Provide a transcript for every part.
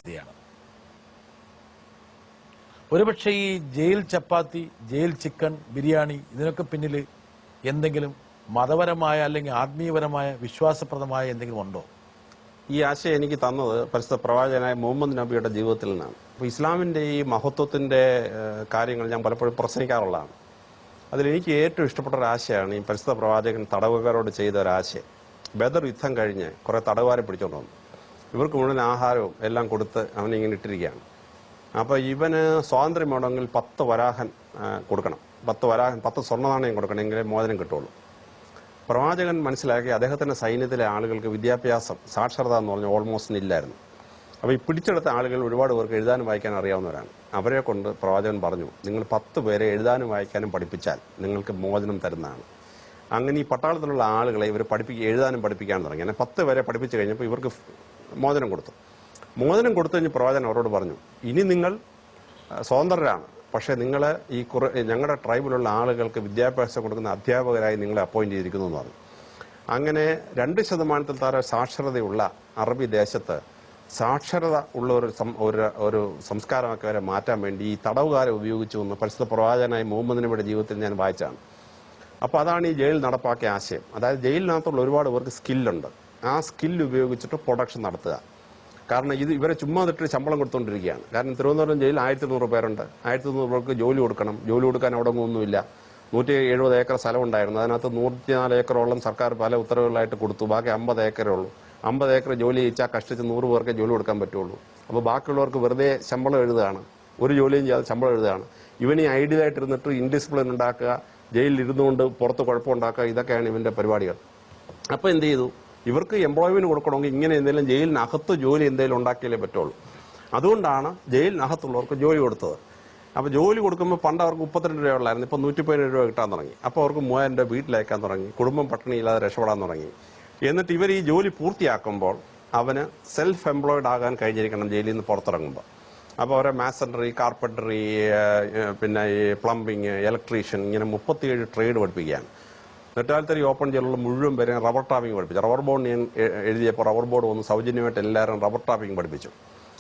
പദ്ധതിയാണ്. ഒരുപക്ഷെ ഈ ജയിൽ ചപ്പാത്തി, ജയിൽ ചിക്കൻ, ബിരിയാണി ഇതിനൊക്കെ പിന്നിൽ എന്തെങ്കിലും മതപരമായ അല്ലെങ്കിൽ ആത്മീയപരമായ വിശ്വാസപ്രദമായ എന്തെങ്കിലും ഉണ്ടോ? ഈ ആശയം എനിക്ക് തന്നത് പരിശുദ്ധ പ്രവാചകനായ മുഹമ്മദ് നബിയുടെ ജീവിതത്തിൽ നിന്നാണ്. അപ്പോൾ ഇസ്ലാമിന്റെ ഈ മഹത്വത്തിന്റെ കാര്യങ്ങൾ ഞാൻ പലപ്പോഴും പ്രസംഗിക്കാറുള്ളതാണ്. അതിലെനിക്ക് ഏറ്റവും ഇഷ്ടപ്പെട്ട ഒരു ആശയമാണ് ഈ പരിശുദ്ധ പ്രവാചകൻ തടവുകാരോട് ചെയ്ത ഒരാശയം. ബദർ യുദ്ധം കഴിഞ്ഞ് കുറെ തടവുകാരെ പിടിച്ചോണ്ട് വന്നു. ഇവർക്ക് മുഴുവൻ ആഹാരവും എല്ലാം കൊടുത്ത് അവനിങ്ങനെ ഇട്ടിരിക്കുകയാണ്. അപ്പോൾ ഇവന് സ്വാതന്ത്ര്യം വേണമെങ്കിൽ 10 വരാഹൻ കൊടുക്കണം, 10 സ്വർണ്ണ നാണയം കൊടുക്കണമെങ്കിലേ മോചനം കിട്ടുള്ളൂ. പ്രവാചകൻ മനസ്സിലാക്കി അദ്ദേഹത്തിന്റെ സൈന്യത്തിലെ ആളുകൾക്ക് വിദ്യാഭ്യാസം, സാക്ഷരത എന്ന് പറഞ്ഞാൽ ഓൾമോസ്റ്റ് ഇല്ലായിരുന്നു. അപ്പോൾ ഈ പിടിച്ചെടുത്ത ആളുകൾ ഒരുപാട് പേർക്ക് എഴുതാനും വായിക്കാനും അറിയാവുന്നവരാണ്. അവരെ കൊണ്ട് പ്രവാചകൻ പറഞ്ഞു, നിങ്ങൾ 10 പേരെ എഴുതാനും വായിക്കാനും പഠിപ്പിച്ചാൽ നിങ്ങൾക്ക് മോചനം തരുന്നതാണ്. അങ്ങനെ ഈ പട്ടാളത്തിലുള്ള ആളുകളെ ഇവർ എഴുതാനും പഠിപ്പിക്കാൻ തുടങ്ങി. അങ്ങനെ 10 പേരെ പഠിപ്പിച്ചു കഴിഞ്ഞപ്പോൾ ഇവർക്ക് മോചനം കൊടുത്തു. മോചനം കൊടുത്തു കഴിഞ്ഞ് പ്രവാചകൻ അവരോട് പറഞ്ഞു, ഇനി നിങ്ങൾ സ്വതന്ത്രരാണ്, പക്ഷേ നിങ്ങൾ ഈ ഞങ്ങളുടെ ട്രൈബിലുള്ള ആളുകൾക്ക് വിദ്യാഭ്യാസം കൊടുക്കുന്ന അധ്യാപകരായി നിങ്ങളെ അപ്പോയിന്റ് ചെയ്തിരിക്കുന്നു എന്ന് പറഞ്ഞു. അങ്ങനെ 2% താഴെ സാക്ഷരതയുള്ള അറബി ദേശത്ത് സാക്ഷരത ഉള്ള ഒരു സംസ്കാരമൊക്കെ വരെ മാറ്റാൻ വേണ്ടി ഈ തടവുകാരെ ഉപയോഗിച്ചു എന്ന് പരിശുദ്ധ പ്രവാചകനായ മുഹമ്മദ് നബിയുടെ ജീവിതത്തിൽ ഞാൻ വായിച്ചാണ്. അപ്പോൾ അതാണ് ഈ ജയിൽ നടപ്പാക്കിയ ആശയം. അതായത് ജയിലിനകത്തുള്ള ഒരുപാട് പേർക്ക് സ്കില്ലുണ്ട്. ആ സ്കില്ല് ഉപയോഗിച്ചിട്ട് പ്രൊഡക്ഷൻ നടത്തുക. കാരണം ഇവരെ ചുമ്മാ ഇട്ട് ശമ്പളം കൊടുത്തുകൊണ്ടിരിക്കുകയാണ്. കാരണം തിരുവനന്തപുരം ജയിലിൽ 1200 പേരുണ്ട്. 1200 പേർക്ക് ജോലി കൊടുക്കണം. ജോലി കൊടുക്കാൻ അവിടെ ഒന്നുമില്ല. 170 ഏക്കർ സ്ഥലം ഉണ്ടായിരുന്നു. അതിനകത്ത് 104 ഏക്കറോളം സർക്കാർ പല ഉത്തരവുകളായിട്ട് കൊടുത്തു. ബാക്കി 50 ഏക്കറേ ഉള്ളൂ. 50 ഏക്കർ ജോലി ചെയ്യിച്ചാൽ കഷ്ടിച്ച് 100 പേർക്ക് ജോലി കൊടുക്കാൻ പറ്റുള്ളൂ. അപ്പോൾ ബാക്കിയുള്ളവർക്ക് വെറുതെ ശമ്പളം എഴുതുകയാണ്, ഒരു ജോലിയും ചെയ്യാതെ ശമ്പളം എഴുതുകയാണ്. ഇവന് ഐഡിയലായിട്ടിരുന്നിട്ട് ഇൻഡിസിപ്ലിൻ ഉണ്ടാക്കുക, ജയിലിൽ ഇരുന്നുകൊണ്ട് പുറത്ത് കുഴപ്പമുണ്ടാക്കുക, ഇതൊക്കെയാണ് ഇവന്റെ പരിപാടികൾ. അപ്പോൾ എന്ത് ചെയ്തു? ഇവർക്ക് എംപ്ലോയ്മെന്റ് കൊടുക്കണമെങ്കിൽ ഇങ്ങനെ എന്തെങ്കിലും ജയിലിനകത്ത് ജോലി എന്തെങ്കിലും ഉണ്ടാക്കിയാലേ പറ്റുള്ളൂ. അതുകൊണ്ടാണ് ജയിലിനകത്തുള്ളവർക്ക് ജോലി കൊടുത്തത്. അപ്പോൾ ജോലി കൊടുക്കുമ്പോൾ പണ്ട് അവർക്ക് 32 രൂപ ഉള്ളായിരുന്നു, ഇപ്പോൾ 117 രൂപ കിട്ടാൻ തുടങ്ങി. അപ്പോൾ അവർക്ക് 3000 രൂപ വീട്ടിലയക്കാൻ തുടങ്ങി, കുടുംബം പട്ടിണിയില്ലാതെ രക്ഷപ്പെടാൻ തുടങ്ങി. എന്നിട്ട് ഇവർ ഈ ജോലി പൂർത്തിയാക്കുമ്പോൾ അവന് സെൽഫ് എംപ്ലോയിഡ് ആകാൻ കഴിഞ്ഞിരിക്കണം ജയിലിൽ നിന്ന് പുറത്തിറങ്ങുമ്പോൾ. അപ്പോൾ അവരെ മാസണറി, കാർപ്പൻറ്ററി, പിന്നെ ഈ പ്ലംബിങ്, ഇലക്ട്രീഷ്യൻ, ഇങ്ങനെ 37 ട്രേഡ് പഠിപ്പിക്കുകയാണ്. നെറ്റാൽത്തരി ഓപ്പൺ ജയിലുള്ള മുഴുവൻ പേരെ റബ്ബർ ടാപ്പിംഗ് പഠിപ്പിച്ചു. റബ്ബർ ബോർഡ് ഞാൻ എഴുതിയപ്പോൾ റബ്ബർ ബോർഡ് വന്ന് സൗജന്യമായിട്ട് എല്ലാവരും റബ്ബർ ടാപ്പിംഗ് പഠിപ്പിച്ചു.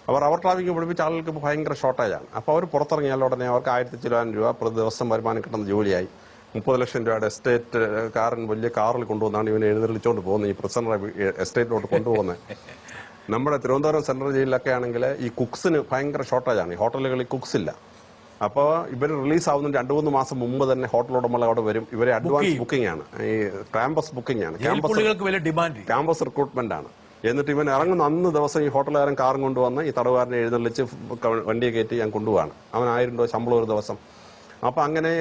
അപ്പോൾ റബ്ബർ ടാപ്പിംഗ് പഠിപ്പിച്ച ആളുകൾക്ക് ഭയങ്കര ഷോർട്ടേജാണ്. അപ്പോൾ അവർ പുറത്തിറങ്ങിയാൽ ഉടനെ അവർക്ക് 1000 ചില്ലാനം രൂപ പ്രതി ദിവസം വരുമാനം കിട്ടുന്ന ജോലിയായി. 30 ലക്ഷം രൂപയുടെ എസ്റ്റേറ്റ് കാരൻ വലിയ കാറിൽ കൊണ്ടുവന്നാണ് ഇവനെ എഴുന്നള്ളിച്ചുകൊണ്ട് പോകുന്നത്, ഈ പ്രിസണറെ എസ്റ്റേറ്റിലോട്ട് കൊണ്ടുപോകുന്നത്. നമ്മുടെ തിരുവനന്തപുരം സെൻട്രൽ ജയിലിലൊക്കെ ആണെങ്കിൽ ഈ കുക്സിന് ഭയങ്കര ഷോർട്ടേജാണ്. ഈ ഹോട്ടലുകളിൽ കുക്സ് ഇല്ല. അപ്പോൾ ഇവർ റിലീസ് ആവുന്നതിന് 2-3 മാസം മുമ്പ് തന്നെ ഹോട്ടൽ ഉടമകൾ അവിടെ വരും. ഇവരെ അഡ്വാൻസ് ബുക്കിംഗ് ആണ്, ഈ ക്യാമ്പസ് ബുക്കിംഗ് ആണ്, ക്യാമ്പസ് റിക്രൂട്ട്മെന്റ് ആണ്. എന്നിട്ട് ഇവൻ ഇറങ്ങുന്ന അന്ന് ദിവസം ഈ ഹോട്ടലുകാരൻ കാറും കൊണ്ടുവന്ന് ഈ തടവുകാരനെ എഴുന്നള്ളിച്ച് വണ്ടിയെ കയറ്റി ഞാൻ കൊണ്ടുപോവാണ്. അവൻ 1000 രൂപ ശമ്പളം ഒരു ദിവസം. അപ്പൊ അങ്ങനെ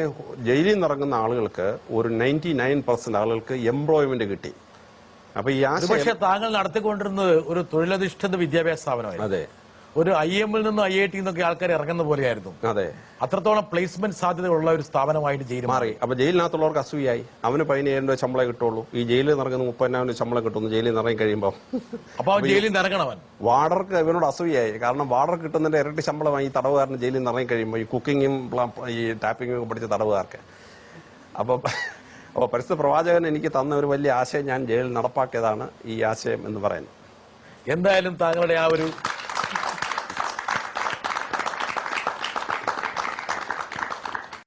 ജയിലിൽ നിന്ന് ഇറങ്ങുന്ന ആളുകൾക്ക് ഒരു 99% ആളുകൾക്ക് എംപ്ലോയ്മെന്റ് കിട്ടി. അപ്പൊ ഈ പക്ഷേ താങ്കൾ നടത്തിക്കൊണ്ടിരുന്നത് ഒരു തൊഴിലധിഷ്ഠിത വിദ്യാഭ്യാസ സ്ഥാപനമായിരുന്നു. അതെ, ഒരു IIM നിന്നും IIT നിന്നൊക്കെ ആൾക്കാർ ഇറങ്ങുന്ന പോലെയായിരുന്നു. അതെ, അത്രത്തോളം പ്ലേസ്മെന്റ് സാധ്യതയുള്ള ഒരു സ്ഥാപനമായിട്ട് ജയിൽ മാറി. അപ്പൊ ജയിലിനകത്തുള്ളവർക്ക് അസൂയായി. അവന് 15000 രൂപ ശമ്പളം കിട്ടുള്ളൂ, ഈ ജയിലിൽ നിറങ്ങുന്ന 30,000 രൂപ ശമ്പളം കിട്ടുന്നു ജയിലിൽ നിന്ന് ഇറങ്ങി കഴിയുമ്പോൾ. അപ്പൊ ജയിലിൽ നിന്ന് ഇറങ്ങണവൻ വാർഡർക്ക് ഇവനോട് അസൂയായി. കാരണം വാർഡർ കിട്ടുന്നതിന്റെ ഇരട്ടി ശമ്പളമായി ഈ തടവുകാരന് ജയിലിൽ നിന്ന് ഇറങ്ങി കഴിയുമ്പോൾ, ഈ കുക്കിങ്ങും ഈ ടാപ്പിങ്ങും ഒക്കെ പഠിച്ച തടവുകാർക്ക്. അപ്പോൾ പരിശുദ്ധ പ്രവാചകൻ എനിക്ക് തന്ന ഒരു വലിയ ആശയം ഞാൻ ജയിലിൽ നടപ്പാക്കിയതാണ് ഈ ആശയം എന്ന് പറയുന്നത്. എന്തായാലും താങ്കളുടെ ആ ഒരു